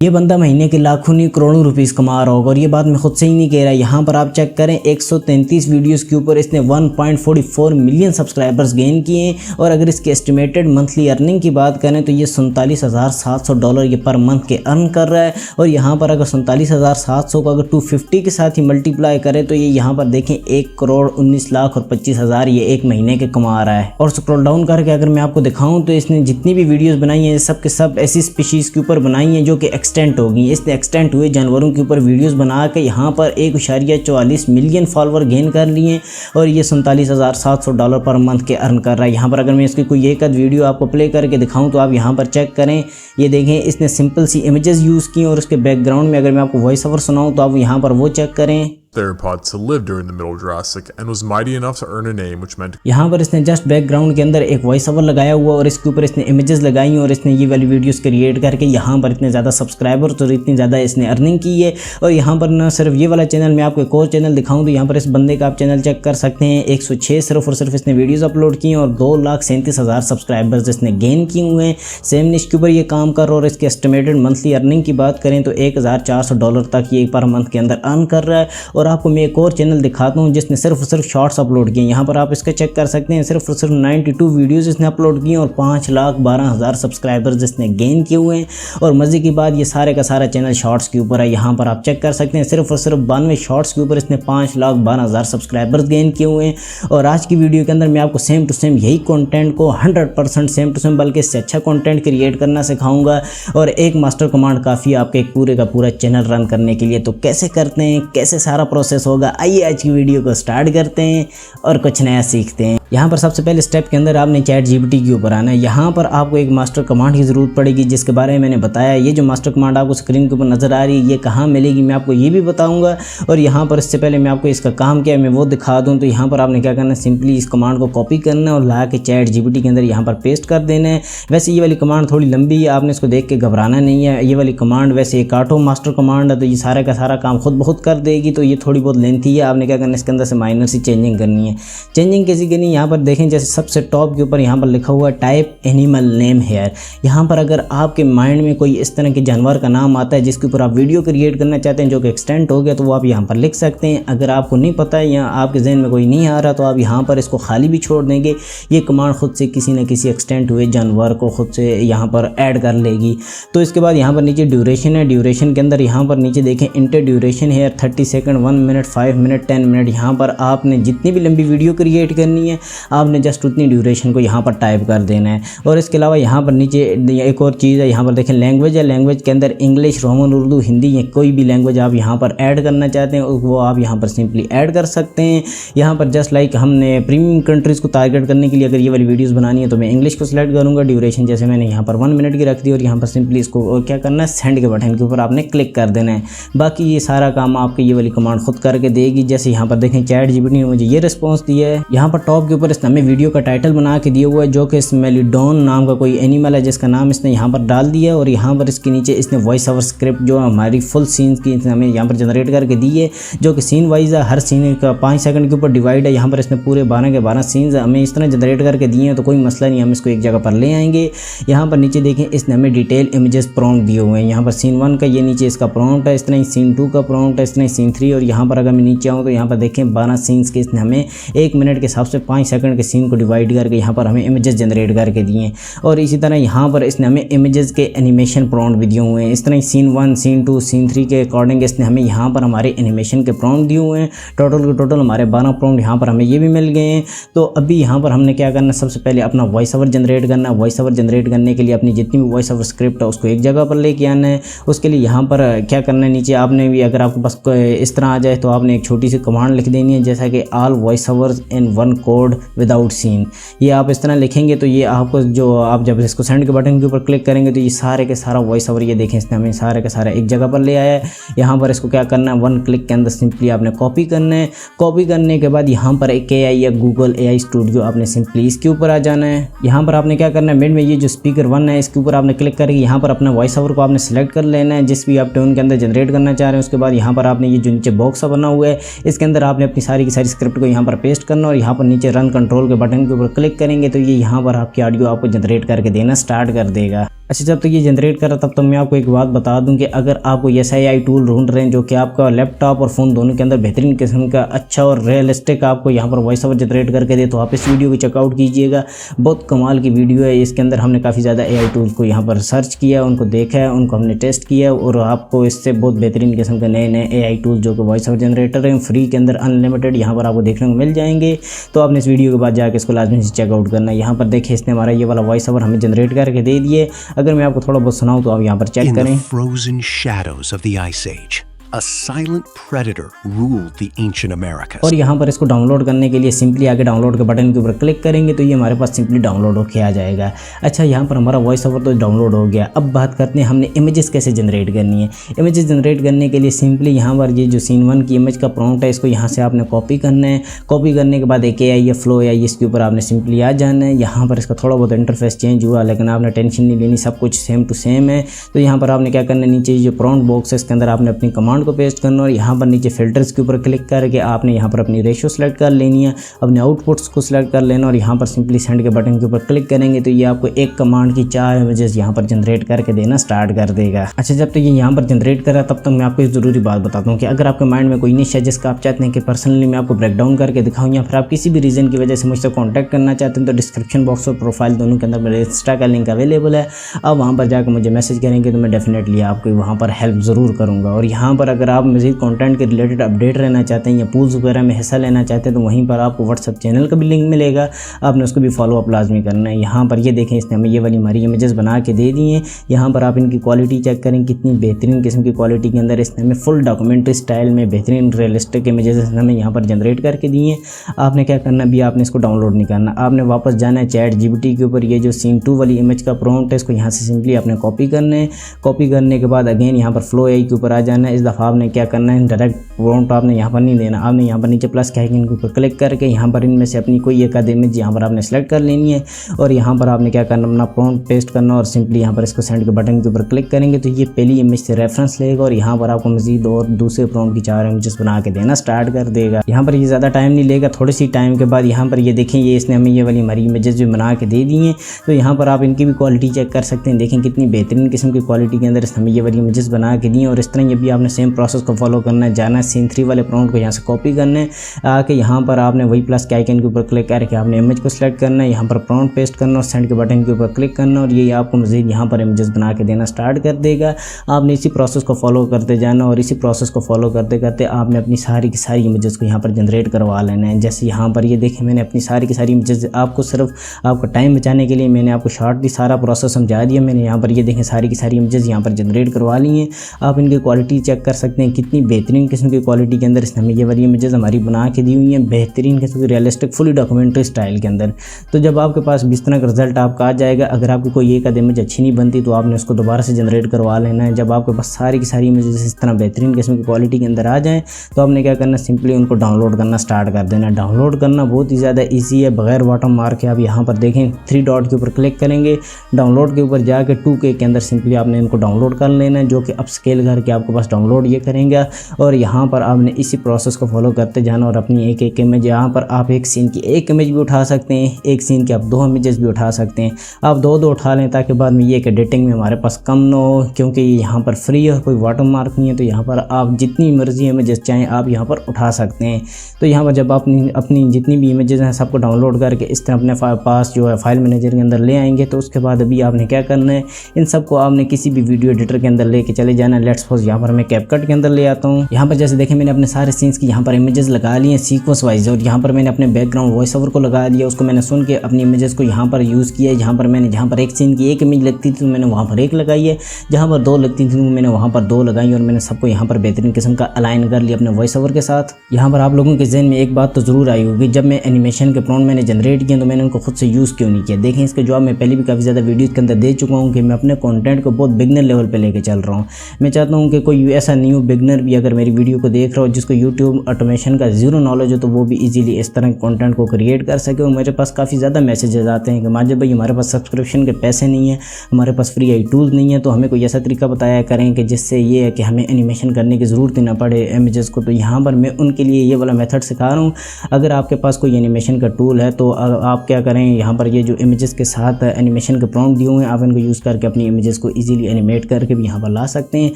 ये बंदा महीने के लाखों नहीं करोड़ों रुपीस कमा रहा होगा और ये बात मैं खुद से ही नहीं कह रहा। यहाँ पर आप चेक करें 133 वीडियोस के ऊपर इसने 1.44 मिलियन सब्सक्राइबर्स गेन किए हैं और अगर इसकी एस्टिमेटेड मंथली अर्निंग की बात करें तो ये $47,700 ये पर मंथ के अर्न कर रहा है। और यहाँ पर अगर 47,700 को अगर 250 के साथ ही मल्टीप्लाई करें तो ये यहाँ पर देखें 1,19,25,000 ये एक महीने के कमा रहा है। और स्क्रॉल डाउन करके अगर मैं आपको दिखाऊँ तो इसने जितनी भी वीडियोज़ बनाई हैं सब के सब ऐसी स्पीशीज़ के ऊपर बनाई हैं जो कि एक्सटेंट होगी। इसने एक्सटेंट हुए जानवरों के ऊपर वीडियोस बना के यहाँ पर 1.44 मिलियन फॉलोवर गेन कर लिए और ये $47,700 पर मंथ के अर्न कर रहा है। यहाँ पर अगर मैं इसकी कोई एक आध वीडियो आपको प्ले करके दिखाऊं तो आप यहाँ पर चेक करें, ये देखें इसने सिंपल सी इमेजेस यूज़ की और उसके बैकग्राउंड में अगर मैं आपको वॉइस ओवर सुनाऊँ तो आप यहाँ पर वो चेक करें। Theropods to live during the Middle Jurassic and was mighty enough to earn a name which meant यहाँ पर इसने जस्ट बैकग्राउंड के अंदर एक वॉइस ओवर लगाया हुआ और इसके ऊपर इसने इमेजेस लगाई और इसने ये वाली वीडियोस क्रिएट करके यहाँ पर इतने ज़्यादा सब्सक्राइबर तो इतनी ज़्यादा इसने अर्निंग की है। और यहाँ पर न सिर्फ ये वाला चैनल, मैं आपको एक और चैनल दिखाऊँ तो यहाँ पर इस बंदे का आप चैनल चेक कर सकते हैं। 106 सिर्फ और सिर्फ इसने वीडियोज़ अपलोड की और 2,37,000 सब्सक्राइबर्स इसने गेन किए हुए हैं। सेम निश के ऊपर ये काम कर रहा है और इसके एस्टिमेटेड मंथली अर्निंग की बात करें तो $1,400 तक ये पर मंथ के अंदर अर्न कर रहा है। और आपको मैं एक और चैनल दिखाता हूँ जिसने सिर्फ और सिर्फ शॉर्ट्स अपलोड किए। यहाँ पर आप इसका चेक कर सकते हैं, सिर्फ और सिर्फ 92 वीडियोस इसने अपलोड किए और 5,12,000 सब्सक्राइबर्स जिसने गेन किए हुए हैं। और मज़े की बात ये सारे का सारा चैनल शॉर्ट्स के ऊपर है। यहाँ पर आप चेक कर सकते हैं, सिर्फ और सिर्फ 92 शॉर्ट्स के ऊपर इसने 5,12,000 सब्सक्राइबर्स गेन किए हुए हैं। और आज की वीडियो के अंदर मैं आपको सेम टू सेम यही कंटेंट को 100% सेम टू सेम बल्कि इससे अच्छा कंटेंट क्रिएट करना सिखाऊंगा। और एक मास्टर कमांड काफ़ी आपके एक पूरे का पूरा चैनल रन करने के लिए। तो कैसे करते हैं, कैसे सारा प्रोसेस होगा, आइए आज की वीडियो को स्टार्ट करते हैं और कुछ नया सीखते हैं। यहाँ पर सबसे पहले स्टेप के अंदर आपने चैट जीपीटी के ऊपर आना है। यहाँ पर आपको एक मास्टर कमांड की ज़रूरत पड़ेगी जिसके बारे में मैंने बताया। ये जो मास्टर कमांड आपको स्क्रीन के ऊपर नज़र आ रही है ये कहाँ मिलेगी मैं आपको ये भी बताऊँगा। और यहाँ पर इससे पहले मैं आपको इसका काम क्या है मैं वो दिखा दूँ। तो यहाँ पर आपने क्या करना है, सिंपली इस कमांड को कॉपी करना है और ला के चैट जीपीटी के अंदर यहाँ पर पेस्ट कर देना है। वैसे ये वाली कमांड थोड़ी लंबी है, आपने इसको देख के घबराना नहीं है। ये वाली कमांड वैसे एक ऑटो मास्टर कमांड है तो ये सारा का सारा काम खुद बहुत कर देगी। तो ये थोड़ी बहुत लेंथी है, आपने क्या करना है इसके अंदर से माइनर सी चेंजिंग करनी है। चेंजिंग कैसी करनी है, यहाँ पर देखें जैसे सबसे टॉप के ऊपर यहाँ पर लिखा हुआ है टाइप एनिमल नेम हेयर। यहाँ पर अगर आपके माइंड में कोई इस तरह के जानवर का नाम आता है जिसके ऊपर आप वीडियो क्रिएट करना चाहते हैं जो कि एक्सटेंट हो गया तो वो आप यहाँ पर लिख सकते हैं। अगर आपको नहीं पता है या आपके जहन में कोई नहीं आ रहा तो आप यहाँ पर इसको खाली भी छोड़ देंगे। ये कमांड खुद से किसी न किसी एक्सटेंट हुए जानवर को खुद से यहाँ पर ऐड कर लेगी। तो इसके बाद यहाँ पर नीचे ड्यूरेशन है। ड्यूरेशन के अंदर यहाँ पर नीचे देखें इंटर ड्यूरेशन है 30 सेकंड, 1 मिनट, 5 मिनट, 10 मिनट। यहाँ पर आपने जितनी भी लंबी वीडियो क्रिएट करनी है आपने जस्ट उतनी ड्यूरेशन को यहाँ पर टाइप कर देना है। और इसके अलावा यहाँ पर नीचे एक और चीज़ है, यहाँ पर देखें लैंग्वेज है। लैंग्वेज के अंदर इंग्लिश, रोमन, उर्दू, हिंदी या कोई भी लैंग्वेज आप यहाँ पर ऐड करना चाहते हैं वो आप यहाँ पर सिंपली ऐड कर सकते हैं। यहाँ पर जस्ट लाइक हमने प्रीमियम कंट्रीज़ को टारगेट करने के लिए अगर ये वाली वीडियोज़ बनानी है तो मैं इंग्लिश को सिलेक्ट करूँगा। ड्यूरेशन जैसे मैंने यहाँ पर 1 मिनट की रख दी और यहाँ पर सिंपली इसको क्या करना है, सेंड के बटन के ऊपर आपने क्लिक कर देना है। बाकी ये सारा काम आपके ये वाली कमांड खुद करके देगी। जैसे यहाँ पर देखें चैट जीपीटी ने मुझे ये रिस्पॉन्स दिया है। यहाँ पर टॉप के ऊपर इसने हमें वीडियो का टाइटल बना के दिया हुआ है जो कि स्मेलिडोन नाम का कोई एनिमल है जिसका नाम इसने यहाँ पर डाल दिया। और यहाँ पर इसके नीचे इसने वॉइस ओवर स्क्रिप्ट जो हमारी फुल सीन्स की इसने हमें यहाँ पर जनरेट करके दी है जो कि सीन वाइज है। हर सीन का 5 सेकंड के ऊपर डिवाइड है। यहाँ पर इसने पूरे 12 के 12 सीन्स हमें इस तरह जनरेट करके दिए हैं तो कोई मसला नहीं, हम इसको एक जगह पर ले आएंगे। यहाँ पर नीचे देखें इसने हमें डिटेल इमेजेस प्रॉम्प्ट दिए हुए हैं। यहाँ पर सीन 1 का ये नीचे इसका प्रॉम्प्ट है, इस तरह ही सीन 2 का प्रॉम्प्ट है, इस तरह ही सीन 3। और यहाँ पर अगर मैं नीचे आऊँ तो यहाँ पर देखें 12 सीन्स के इसने हमें 1 मिनट के हिसाब से 5 सेकंड के सीन को डिवाइड करके यहाँ पर हमें इमेजेस जनरेट करके दिए हैं। और इसी तरह यहाँ पर इसने हमें इमेजेस के एनिमेशन प्रॉम्प्ट भी दिए हुए हैं। इस तरह सीन 1, सीन 2, सीन 3 के अकॉर्डिंग इसने हमें यहाँ पर हमारे एनिमेशन के प्रॉम्प्ट दिए हुए हैं। टोटल के टोटल हमारे 12 प्रॉम्प्ट यहाँ पर हमें ये भी मिल गए हैं। तो अभी यहाँ पर हमने क्या करना है, सबसे पहले अपना वॉइस ओवर जनरेट करना है। वॉइस ओवर जनरेट करने के लिए अपनी जितनी भी वॉइस ओवर स्क्रिप्ट है उसको एक जगह पर लेके आना है। उसके लिए यहाँ पर क्या करना है, नीचे आपने भी अगर आपके पास इस तरह आ जाए तो आपने एक छोटी सी कमांड लिख देनी है जैसा कि all voice overs in 1 code without scene. ये आप इस तरह लिखेंगे तो ये आपको जो आप जब इसको सेंड के बटन के ऊपर क्लिक करेंगे तो ये सारे के सारा वॉइस ओवर ये देखें इसने हमें सारे के सारा एक जगह पर ले आया है। यहाँ पर इसको क्या करना है, 1 क्लिक के अंदर सिंपली आपने कॉपी करना है। कॉपी करने के बाद यहाँ पर एक AI या गूगल AI स्टूडियो आपने सिंपली इसके ऊपर आ जाना है। यहाँ पर आपने क्या करना है, मिड में ये जो स्पीकर 1 है इसके ऊपर आपने क्लिक करके यहाँ पर अपना वॉइस ओवर को आपने सेलेक्ट कर लेना है जिस भी आप टोन के अंदर जनरेट करना चाह रहे हैं। उसके बाद यहाँ पर आपने ये जो नीचे बॉक्स बना हुआ है इसके अंदर आपने अपनी सारी की सारी स्क्रिप्ट को यहाँ पर पेस्ट करना और यहाँ पर नीचे रन कंट्रोल के बटन के ऊपर क्लिक करेंगे तो ये यहाँ पर आपकी ऑडियो आपको जनरेट करके देना स्टार्ट कर देगा। अच्छा, जब तक ये जनरेट कर रहा तब तक मैं आपको एक बात बता दूं कि अगर आप कोई SII टूल ढूंढ रहे हैं जो कि आपका लैपटॉप और फ़ोन दोनों के अंदर बेहतरीन किस्म का अच्छा और रियलिस्टिक आपको यहाँ पर वॉइस ओवर जनरेट करके दे, तो आप इस वीडियो को चेकआउट कीजिएगा। बहुत कमाल की वीडियो है। इसके अंदर हमने काफ़ी ज़्यादा AI टूल्स को यहाँ पर सर्च किया, उनको देखा है, उनको हमने टेस्ट किया और आपको इससे बहुत बेहतरीन किस्म के नए नए AI टूल्स जो कि वॉइस ओवर जनरेटर हैं फ्री के अंदर अनलिमिटेड यहाँ पर आपको देखने को मिल जाएंगे। तो आपने इस वीडियो के बाद जाकर इसको लाजमी से चेकआउट करना है। यहाँ पर देखिए इसने हमारा ये वाला वॉइस ओवर हमें जनरेट करके दे दिए। अगर मैं आपको थोड़ा बहुत सुनाऊं तो आप यहाँ पर चेक करें। Frozen shadows of the Ice Age, a silent predator ruled the ancient Americas. और यहाँ पर इसको डाउनलोड करने के लिए सिंपली आगे डाउनलोड के बटन के ऊपर क्लिक करेंगे तो ये हमारे पास सिंपली डाउनलोड होके आ जाएगा। अच्छा, यहाँ पर हमारा वॉइस ओवर तो डाउनलोड हो गया। अब बात करते हैं हमने इमेजेस कैसे जनरेट करनी है। इमेजेस जनरेट करने के लिए सिंपली यहाँ पर ये जो सीन 1 की इमेज का प्रॉम्प्ट है इसको यहाँ से आपने कॉपी करना है। कॉपी करने के बाद एक AI या फ्लो AI इसके ऊपर आपने सिंपली आ जाना है। यहाँ पर इसका थोड़ा बहुत इंटरफेस चेंज हुआ लेकिन आपने टेंशन नहीं लेनी, सब कुछ सेम टू सेम है। तो यहाँ पर आपने क्या करना है, नीचे जो प्रॉम्प्ट बॉक्स है इसके अंदर आपने अपनी कमांड को पेस्ट करना और यहाँ पर नीचे फिल्टर्स के ऊपर क्लिक करके आपने यहाँ पर अपनी रेशियो सेलेक्ट कर लेनी है, अपने आउटपुट्स को सिलेक्ट कर लेना और यहाँ पर सिंपली सेंड के बटन के ऊपर क्लिक करेंगे तो ये आपको एक कमांड की 4 इमेजेस यहाँ पर जनरेट करके देना स्टार्ट कर देगा। अच्छा, जब तक ये यहाँ पर जनरेट कर रहा है तब तक मैं आपको एक ज़रूरी बात बताता हूँ कि अगर आपके माइंड में कोई निश है जिसका आप चाहते हैं कि पर्सनली मैं आपको ब्रेक डाउन करके दिखाऊँ या फिर आप किसी भी रीज़न की वजह से मुझसे कॉन्टैक्ट करना चाहते हैं तो डिस्क्रिप्शन बॉक्स और प्रोफाइल दोनों के अंदर मेरे इंस्टा का लिंक अवेलेबल है। अब वहाँ पर जाकर मुझे मैसेज करेंगे तो मैं डेफिनेटली आपको वहाँ पर हेल्प ज़रूर करूँगा। और यहाँ पर अगर आप मज़ीद कॉन्टेंट के रिलेटेड अपडेट रहना चाहते हैं या पूल्स वगैरह में हिस्सा लेना चाहते हैं तो वहीं पर आपको व्हाट्सअप चैनल का भी लिंक मिलेगा, आपने उसको भी फॉलो अप लाजमी करना है। यहाँ पर ये देखें इसने हमें ये वाली हमारी इमेजेस बना के दे दी हैं। यहाँ पर आप इनकी क्वालिटी चेक करें कितनी बेहतरीन किस्म की क्वालिटी के अंदर इसने हमें फुल डॉक्यूमेंट्री स्टाइल में बेहतरीन रियलिस्टिक इमेजेस हमें यहाँ पर जनरेट करके दी हैं। आपने क्या करना, भी आपने इसको डाउनलोड नहीं करना, आपने वापस जाना है ChatGPT के ऊपर। ये जो सीन 2 वाली इमेज का प्रॉम्प्ट है इसको यहाँ से सिंपली आपने कॉपी करना है। कॉपी करने के बाद अगेन यहाँ पर फ्लो AI के ऊपर आ जाना है। इस दफ़ा आपने क्या करना है, डायरेक्ट प्रॉम्प्ट आपने यहाँ पर नहीं देना, आपने यहाँ पर नीचे प्लस के आइकन के ऊपर क्लिक करके यहाँ पर इनमें से अपनी कोई एक आधी इमेज यहाँ पर आपने सेलेक्ट कर लेनी है और यहाँ पर आपने क्या करना, अपना प्रॉम्प्ट पेस्ट करना और सिंपली यहाँ पर इसको सेंड के बटन के ऊपर क्लिक करेंगे तो ये पहली इमेज से रेफरेंस लेगा और यहाँ पर आपको मजीद और दूसरे प्रॉम्प्ट की 4 इमेजेस बना के देना स्टार्ट कर देगा। यहाँ पर ये ज़्यादा टाइम नहीं लेगा, थोड़ी सी टाइम के बाद यहाँ पर ये देखें ये इसने हमें ये वाली हमारी इमेजेस भी बना के दे दी हैं। तो यहाँ पर आप इनकी भी क्वालिटी चेक कर सकते हैं, देखें कितनी बेहतरीन किस्म की क्वालिटी के अंदर इसने हमें ये वाली इमेजेस बना के दी हैं। और इस तरह ये भी आपने सेम प्रोसेस को फॉलो करना है, जाना है सीन 3 वाले प्रॉम्प्ट को यहाँ से कॉपी करना है, आके यहाँ पर आपने वही प्लस के आइकन के ऊपर क्लिक करके आपने इमेज को सिलेक्ट करना है, यहाँ पर प्रॉम्प्ट पेस्ट करना और सेंड के बटन के ऊपर क्लिक करना और ये आपको मज़ीद यहाँ पर इमेजेस बना के देना स्टार्ट कर देगा। आपने इसी प्रोसेस को फॉलो करते जाना और इसी प्रोसेस को फॉलो करते करते आपने अपनी सारी की सारी इमेजेस को यहाँ पर जनरेट करवा लेना है। जैसे यहाँ पर ये देखें मैंने अपनी सारी की सारी इमेजेस, आपको सिर्फ आपका टाइम बचाने के लिए मैंने आपको शॉर्टली सारा प्रोसेस समझा दिया। मैंने यहाँ पर ये देखें सारी की सारी इमेजेस यहाँ पर जनरेट करवा ली हैं। आप इनकी क्वालिटी चेक कर सकते हैं, कितनी बेहतरीन किस्म की क्वालिटी के अंदर इसने हमें ये वाली इमेजेस हमारी बना के दी हुई हैं, बेहतरीन किस्म की रियलिस्टिक फुली डॉक्यूमेंट्री स्टाइल के अंदर। तो जब आपके पास इस तरह का रिजल्ट आपका आ जाएगा, अगर आपकी कोई एक आधी इमेज अच्छी नहीं बनती तो आपने उसको दोबारा से जनरेट करवा लेना है। जब आपके पास सारी की सारी इमेजेस इस तरह बेहतरीन किस्म की क्वालिटी के अंदर आ जाएँ तो आपने क्या करना, सिंपली उनको डाउनलोड करना स्टार्ट कर देना। डाउनलोड करना बहुत ही ज़्यादा ईजी है, बगैर वाटर मार्क के। आप यहाँ पर देखें 3 डॉट के ऊपर क्लिक करेंगे, डाउनलोड के ऊपर जाके 2K के अंदर सिंपली आपने इनको डाउनलोड कर लेना है, जो कि अप स्केल करके आपके पास डाउनलोड ये करेंगे। और यहाँ पर आपने इसी प्रोसेस को फॉलो करते जाना और अपनी एक एक इमेज, यहाँ पर आप एक सीन की एक इमेज भी उठा सकते हैं, एक सीन की आप 2 इमेजेस भी उठा सकते हैं। आप 2 उठा लें ताकि बाद में ये कि एडिटिंग में हमारे पास कम ना हो, क्योंकि यहाँ पर फ्री है, कोई वाटर मार्क नहीं है। तो यहाँ पर आप जितनी मर्जी इमेजेस चाहें आप यहाँ पर उठा सकते हैं। तो यहाँ पर जब आप अपनी जितनी भी इमेजेस हैं सबको डाउनलोड करके इस तरह अपने पास जो है फाइल मैनेजर के अंदर ले आएंगे तो उसके बाद अभी आपने क्या करना है, इन सबको आपने किसी भी वीडियो एडिटर के अंदर लेके चले जाना है। लेट्स सपोज यहाँ पर मैं कैपकट के अंदर ले आता हूँ। यहाँ पर जैसे देखें मैंने अपने सारे सीन्स की यहाँ पर इमेजेस लगा ली हैं सीक्वेंस वाइज, और यहाँ पर मैंने अपने बैकग्राउंड वॉइस ओवर को लगा दिया, उसको मैंने सुन के अपनी इमेजेस को यहाँ पर यूज़ किया। यहाँ पर मैंने जहाँ पर एक सीन की एक इमेज लगती थी तो मैंने वहाँ पर एक लगाई है, जहाँ पर 2 लगती थी तो मैंने वहाँ पर 2 लगाई और मैंने सबको यहाँ पर बेहतरीन किस्म का अलाइन कर लिया अपने वॉइस ओवर के साथ। यहाँ पर आप लोगों के जहन में एक बात तो ज़रूर आई होगी, जब मैं एनिमेशन के प्रॉम्प्ट मैंने जनरेट किए तो मैंने उनको खुद से यूज़ क्यों नहीं किया। देखें इसका जवाब मैं पहले भी काफ़ी ज़्यादा वीडियोज़ के अंदर दे चुका हूँ कि मैं अपने कंटेंट को बहुत बिगनर लेवल पे लेके चल रहा हूँ। मैं चाहता हूँ कि कोई ऐसा न्यू बिगनर भी अगर मेरी वीडियो को देख रहा हो, जिसको यूट्यूब ऑटोमेशन का ज़ीरो नॉलेज हो, तो वो भी इजीली इस तरह के कंटेंट को क्रिएट कर सके। और मेरे पास काफ़ी ज़्यादा मैसेजेस आते हैं कि माजिद भाई हमारे पास सब्सक्रिप्शन के पैसे नहीं है, हमारे पास फ्री आई टूल्स नहीं है, तो हमें कोई ऐसा तरीका बताया करें कि जिससे ये है कि हमें एनिमेशन करने की ज़रूरत ही ना पड़े इमेजेस को। तो यहाँ पर मैं उनके लिए ये वाला मेथड सिखा रहा हूँ। अगर आपके पास कोई एनिमेशन का टूल है तो आप क्या करें, यहाँ पर ये जो इमेजेस के साथ एनिमेशन के प्रॉम्प्ट दिए हुए हैं, आप इनको यूज़ करके अपनी इमेजेस को ईजिली एनिमेट करके भी यहाँ पर ला सकते हैं।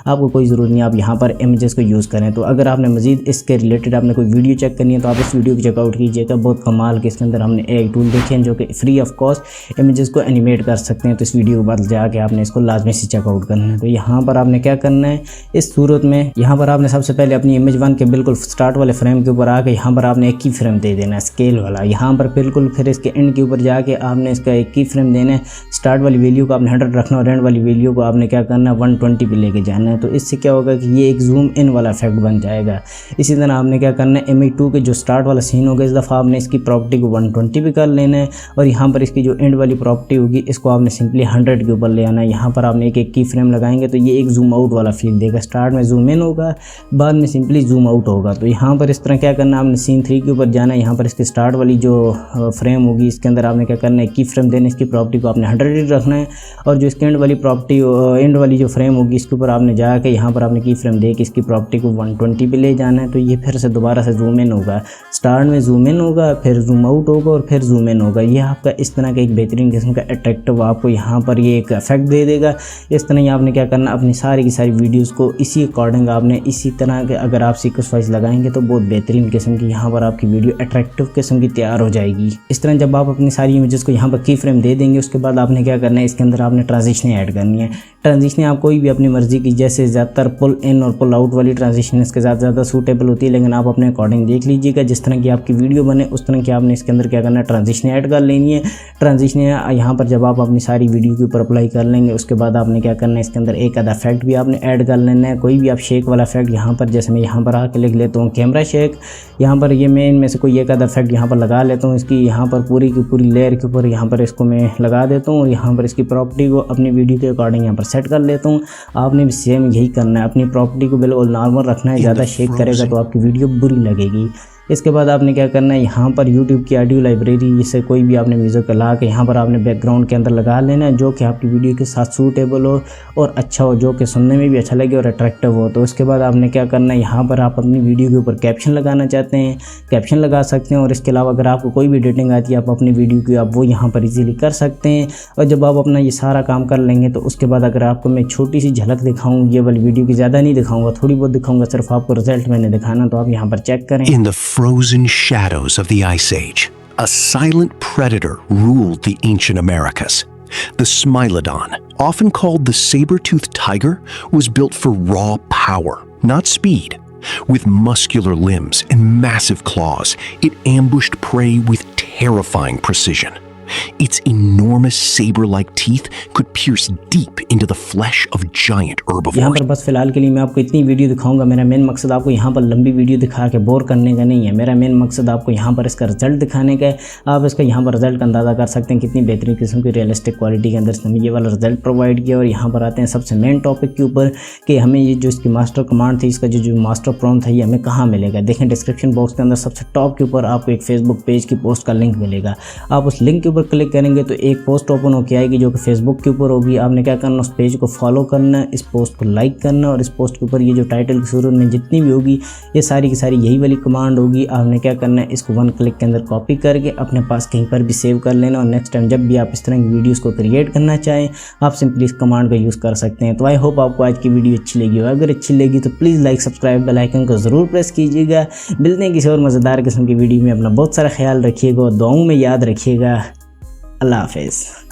आपको कोई ज़रूरत नहीं आप यहाँ पर इमेजेस को यूज़ करें। तो अगर आपने मज़ीद इसके रिलेटेड आपने कोई वीडियो चेक करनी है तो आप इस वीडियो को चेकआउट कीजिएगा। बहुत कमाल के इसके अंदर हमने एआई टूल देखे हैं जो कि फ्री ऑफ कॉस्ट इमेजेस को एनिमेट कर सकते हैं। तो इस वीडियो के बाद जाके आपने इसको लाजमी से चेकआउट करना है। तो यहाँ पर आपने क्या करना है, इस सूरत में यहाँ पर आपने सबसे पहले अपनी इमेज 1 के बिल्कुल स्टार्ट वाले फ्रेम के ऊपर आके यहाँ पर आपने एक की फ्रेम दे देना है स्केल वाला। यहाँ पर बिल्कुल फिर इसके एंड के ऊपर जाके आपने इसका एक की फ्रेम देना है। स्टार्ट वाली वैल्यू को आपने 100 रखना और एंड वाली वैल्यू को आपने क्या करना है 120 पे लेके जाना है। तो इससे क्या होगा कि ये एक जूम इन वाला इफेक्ट बन जाएगा। इसी तरह आपने क्या करना है, इमेज 2 के जो स्टार्ट वाला सीन होगा इस दफ़ा आपने इसकी प्रॉपर्टी को 120 पे कर लेना है और यहाँ पर इसकी जो एंड वाली प्रॉपर्टी होगी इसको आपने सिंपली 100 के ऊपर ले आना है। यहाँ पर आपने एक एक की फ्रेम लगाएंगे तो ये एक जूम आउट वाला फील देगा। स्टार्ट में जूम इन होगा, बाद में सिंपली जूम आउट होगा। तो यहाँ पर इस तरह क्या करना है, आपने सीन 3 के ऊपर जाना है। यहाँ पर इसकी स्टार्ट वाली जो फ्रेम होगी इसके अंदर आपने क्या करना है, की फ्रेम देना, इसकी प्रॉपर्टी को आपने 100 रखना है और जो इसके एंड वाली प्रॉपर्टी एंड वाली जो फ्रेम होगी इसके ऊपर आपने जाके यहाँ पर आपने की फ्रेम दे के इसकी प्रॉपर्टी को 120 पे ले जाना है। तो ये फिर से दोबारा से जूम इन होगा। स्टार्ट में जूम इन होगा, फिर जूम आउट होगा और फिर जूम इन होगा। ये आपका इस तरह का एक बेहतरीन किस्म का अट्रैक्टिव आपको यहाँ पर ये एक इफेक्ट दे देगा। इस तरह ही आपने क्या करना, अपनी सारी की सारी वीडियोस को इसी अकॉर्डिंग आपने इसी तरह के अगर आप सीक्वेंस वाइज लगाएंगे तो बहुत बेहतरीन किस्म की यहाँ पर आपकी वीडियो अट्रैक्टिव किस्म की तैयार हो जाएगी। इस तरह जब आप अपनी सारी इमेजेस को यहाँ पर की फ्रेम दे देंगे उसके बाद आपने क्या करना है, इसके अंदर आपने ट्रांजिशन ऐड करनी है। ट्रांजिशन आप कोई भी अपनी मर्जी की, जैसे ज़्यादातर पुल इन और पुल आउट वाली ट्रांजिशन इसके साथ ज़्यादा सूटेबल होती है, लेकिन आप अपने अकॉर्डिंग देख लीजिएगा। जिस तरह की आपकी वीडियो बने उस तरह की आपने इसके अंदर क्या करना है, ट्रांजिशन ऐड कर लेनी है। ट्रांजिशन यहाँ पर जब आप अपनी सारी वीडियो के ऊपर अप्लाई कर लेंगे उसके बाद आपने क्या करना है, इसके अंदर एक आधा इफेक्ट भी आपने ऐड कर लेना है। कोई भी आप शेक वाला इफेक्ट यहाँ पर, जैसे मैं यहाँ पर आके लिख लेता हूँ कैमरा शेक, यहाँ पर ये मैं इनमें से कोई एक आधा इफेक्ट यहाँ पर लगा लेता हूँ। इसकी यहाँ पर पूरी की पूरी लेयर के ऊपर यहाँ पर इसको मैं लगा देता हूँ और यहाँ पर इसकी प्रॉपर्टी को अपनी वीडियो के अकॉर्डिंग यहाँ पर सेट कर लेता हूँ। आपने भी सेम यही करना है, अपनी प्रॉपर्टी को बिल्कुल नॉर्मल रखना है। ज़्यादा शेक करेगा तो आपकी वीडियो बुरी लगेगी। इसके बाद आपने क्या करना है, यहाँ पर YouTube की ऑडियो लाइब्रेरी जिससे कोई भी आपने म्यूज़िक ला के यहाँ पर आपने बैकग्राउंड के अंदर लगा लेना है जो कि आपकी वीडियो के साथ सूटेबल हो और अच्छा हो, जो कि सुनने में भी अच्छा लगे और अट्रैक्टिव हो। तो उसके बाद आपने क्या करना है, यहाँ पर आप अपनी वीडियो के ऊपर कैप्शन लगाना चाहते हैं कैप्शन लगा सकते हैं। और इसके अलावा अगर आपको कोई भी एडिटिंग आती है आप अपनी वीडियो की आप वो यहाँ पर ईजीली कर सकते हैं। और जब आप अपना ये सारा काम कर लेंगे तो उसके बाद अगर आपको मैं छोटी सी झलक दिखाऊँ, ये वाली वीडियो की ज़्यादा नहीं दिखाऊँगा, थोड़ी बहुत दिखाऊँगा, सिर्फ आपको रिजल्ट मैंने दिखाना, तो आप यहाँ पर चेक करें। frozen shadows of the Ice Age, a silent predator ruled the ancient Americas. The Smilodon, often called the saber-toothed tiger, was built for raw power, not speed. With muscular limbs and massive claws, it ambushed prey with terrifying precision. Its enormous saber-like teeth could pierce deep into the flesh of giant herbivores. यहाँ पर बस फिलहाल के लिए मैं आपको इतनी video दिखाऊंगा। मेरा मेन मकसद आपको यहाँ पर लंबी वीडियो दिखा के बोर करने का नहीं है। मेरा मेन मकसद आपको यहाँ पर इसका रिजल्ट दिखाने का है। आप इसका यहाँ पर रिजल्ट का अंदाज़ा कर सकते हैं कितनी बेहतरीन किस्म की रियलिस्टिक क्वालिटी के अंदर इसने ये वाला रिजल्ट प्रोवाइड किया। और यहाँ पर आते हैं सबसे मेन टॉपिक के ऊपर कि हमें ये जो इसकी मास्टर कमांड थी, इसका जो मास्टर प्रॉम्प्ट था ये हमें कहाँ मिलेगा। देखें डिस्क्रिप्शन बॉक्स के अंदर सबसे टॉप के ऊपर आपको एक फेसबुक पेज की पोस्ट का लिंक मिलेगा। आप उस लिंक के ऊपर क्लिक करेंगे तो एक पोस्ट ओपन होकर आएगी जो कि फेसबुक के ऊपर होगी। आपने क्या करना, उस पेज को फॉलो करना है, इस पोस्ट को लाइक करना और इस पोस्ट के ऊपर ये जो टाइटल की सूरत में जितनी भी होगी ये सारी की सारी यही वाली कमांड होगी। आपने क्या करना है, इसको 1 क्लिक के अंदर कॉपी करके अपने पास कहीं पर भी सेव कर लेना और नेक्स्ट टाइम जब भी आप इस तरह की वीडियोस को क्रिएट करना चाहें आप सिंपली इस कमांड का यूज़ कर सकते हैं। तो आई होप आपको आज की वीडियो अच्छी लगी हो। अगर अच्छी लगी तो please like subscribe bell icon को ज़रूर प्रेस कीजिएगा। मिलते हैं किसी और मज़ेदार किस्म की वीडियो में। अपना बहुत सारा ख्याल रखिएगा और दुआओं में याद रखिएगा। अल्लाह हाफ़िज़।